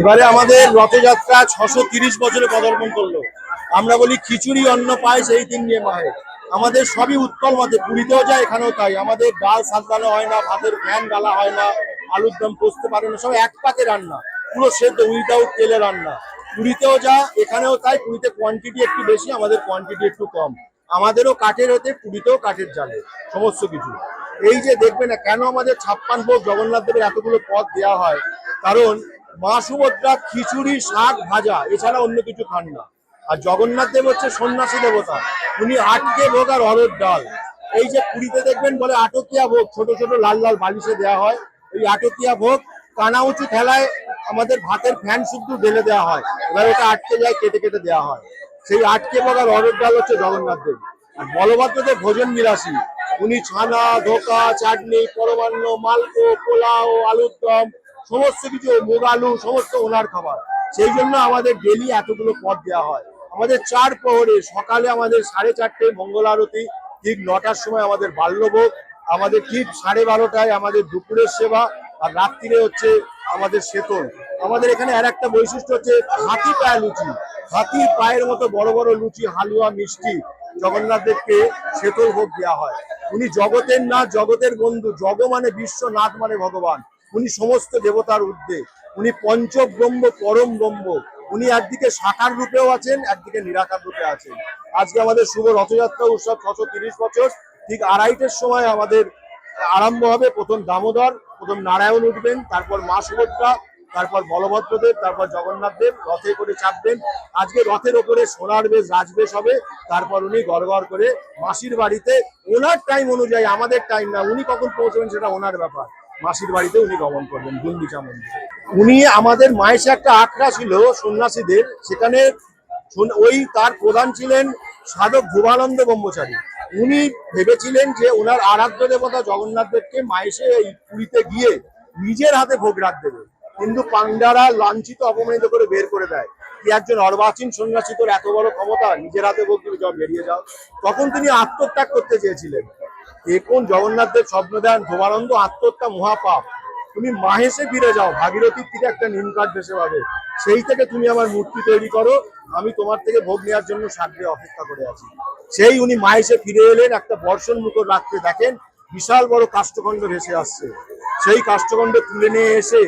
এবারে আমাদের রথযাত্রা 630 বছরে পদার্পণ করলো। আমরা বলি খিচুড়ি অন্ন পায় সেই দিন নিয়ে মাহে। আমাদের সবই উৎকল মতে, পুরীতেও যায় এখানেও তাই। আমাদের ডাল সাজানো হয় না, ভাতের ফ্যান ডালা হয় না, আলুর দম পোস্তে পারে না, সব এক পাকে রান্না, পুরো সেদ্ধ উইদাউট তেলে রান্না। পুরীতেও যা এখানেও তাই। পুরীতে কোয়ান্টিটি একটু বেশি, আমাদের কোয়ান্টিটি একটু কম। আমাদেরও কাঠের হতে, পুরীতেও কাঠের জালে সমস্ত কিছু। এই যে দেখবে না কেন আমাদের 56 ভোগ জগন্নাথ দেবের এতগুলো পদ দেওয়া হয়, কারণ মা সুভদ্রা খিচুড়ি শাক ভাজা এছাড়া অন্য কিছু খান না। আর জগন্নাথ দেব হচ্ছে সন্ন্যাসী দেবতা, উনি আটকে ভোগ আর অরড় ডাল। এই যে পুরীতে দেখবেন বলে আটকিয়া ভোগ, ছোট ছোট লাল লাল বালিশে দেওয়া হয়, এই আটকিয়া ভোগ কানা উঁচু খেলায় আমাদের ভাতের ফ্যান শুদ্ধ ঢেলে দেওয়া হয়, এবার ওটা আটকে যায়, কেটে কেটে দেওয়া হয়। সেই আটকে ভোগ আর অরড় ডাল হচ্ছে জগন্নাথ দেব। আর বলভদ্রদেব ভোজন বিলাসী, উনি ছানা ধোকা চাটনি পরমান্ন মালপো পোলাও আলুর দম সমস্ত কিছু, মুগ আলু সমস্ত ওনার খাবার। সেই জন্য আমাদের ডেলি এতগুলো পদ দেওয়া হয়। আমাদের 4 প্রহরে, সকালে আমাদের 4:30 মঙ্গল আরতি, ঠিক 9টার সময় আমাদের বাল্যভোগ, আমাদের ঠিক 12:30টায় আমাদের দুপুরের সেবা, আর রাত্রিরে হচ্ছে আমাদের সেতন। আমাদের এখানে আর একটা বৈশিষ্ট্য হচ্ছে হাতি পায়ে লুচি, হাতির পায়ের মতো বড় বড় লুচি, হালুয়া মিষ্টি জগন্নাথ দেবকে সেতল ভোগ দেওয়া হয়। উনি জগতের নাথ, জগতের বন্ধু, জগ মানে বিশ্ব, নাথ মানে ভগবান। উনি সমস্ত দেবতার ঊর্ধ্বে, উনি পঞ্চব্রহ্ম পরম ব্রহ্ম। উনি একদিকে সাকার রূপেও আছেন, একদিকে নিরাকার রূপে আছেন। আজকে আমাদের শুভ রথযাত্রা উৎসব 630 বছর, ঠিক 2:30টার সময় আমাদের আরম্ভ হবে। প্রথম দামোদর, প্রথম নারায়ণ উঠবেন, তারপর মা সুভদ্রা, তারপর বলভদ্রদেব, তারপর জগন্নাথ দেব রথে করে চাপবেন। আজকে রথের ওপরে সোনার বেশ রাজবেশ হবে, তারপর উনি গড় গড় করে মাসির বাড়িতে, ওনার টাইম অনুযায়ী, আমাদের টাইম না, উনি কখন পৌঁছবেন সেটা ওনার ব্যাপার, মাসির বাড়িতে উনি গমন করবেন গুন্ডিচা মন্দিরে। উনি আমাদের মায়ের একটা আখড়া ছিল সন্ন্যাসীদের, সেখানে ওই তার প্রধান ছিলেন সাধক ধ্রুবানন্দ ব্রহ্মচারী। উনি ভেবেছিলেন যে ওনার আরাধ্য দেবতা জগন্নাথ দেবকে মায়েসে এই পুরীতে গিয়ে নিজের হাতে ভোগ রাখ দেবে, কিন্তু পান্ডারা লাঞ্ছিত অপমানিত করে বের করে দেয়। কি একজন অর্বাচীন সন্ন্যাসী, তোর এত বড় ক্ষমতা, নিজের হাতে ভোগ দিবি, যাও বেরিয়ে যাও। তখন তিনি আত্মত্যাগ করতে চেয়েছিলেন। এখন জগন্নাথ দেব স্বপ্ন দেন, ধ্রুবানন্দ আত্মহত্যা মহাপাপ, তুমি মাহেশে ফিরে যাও, ভাগীরথীর তীরে একটা নিম কাঠ ভেসে পাবে, সেই থেকে তুমি আমার মূর্তি তৈরি করো, আমি তোমার থেকে ভোগ নেওয়ার জন্য সাগরে অপেক্ষা করে আছি। সেই উনি মাহেশে ফিরে এলেন, একটা বর্ষণ মুখর রাত্রে দেখেন বিশাল বড় কাষ্ঠখণ্ড ভেসে আসছে। সেই কাষ্ঠখণ্ড তুলে নিয়ে এসে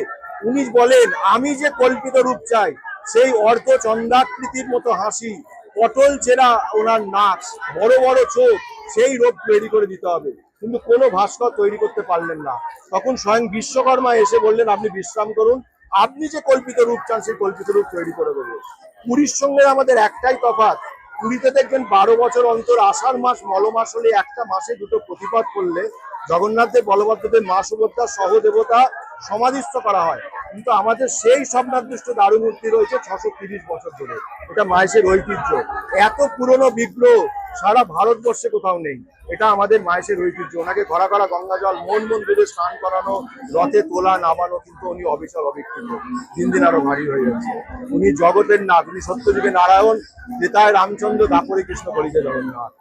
উনি বলেন, আমি যে কল্পিত রূপ চাই, সেই অর্ধ চন্দ্রাকৃতির মতো হাসি, পটল চেরা ওনার নাক, বড় বড় চোখ, সেই রূপ তৈরি করে দিতে হবে। কিন্তু কোনো ভাস্কর তৈরি করতে পারলেন না। তখন স্বয়ং বিশ্বকর্মা এসে বললেন, আপনি বিশ্রাম করুন, আপনি যে কল্পিত রূপ চান সেই কল্পিত রূপ তৈরি করে দেবো। পুরীর সঙ্গে আমাদের একটাই তফাৎ, পুরীতে দেখবেন 12 বছর অন্তর আষাঢ় মাস মলমাস হলে একটা মাসে দুটো প্রতিপাদ করলে জগন্নাথ দেব বলভদ্রদেব মা সুভদ্রা সহদেবতা সমাধিস্থ করা হয়। কিন্তু আমাদের সেই স্বপ্নাদৃষ্ট দারু মূর্তি রয়েছে 630 বছর ধরে, এটা মাহেশের ঐতিহ্য। এত পুরনো বিগ্রহ সারা ভারতবর্ষে কোথাও নেই, এটা আমাদের মাহেশের ঐতিহ্য। ওনাকে ঘরা ঘরা গঙ্গা জল মন মন বেঁধে স্নান করানো, রথে তোলা নামানো, কিন্তু উনি অবিচল অবিকৃত, দিন দিন আরো ভারী হয়ে যাচ্ছে। উনি জগতের নাথ, উনি সত্যযুগে নারায়ণ, পিতায় রামচন্দ্র, দাপরে কৃষ্ণ, কলিতে জগন্নাথ।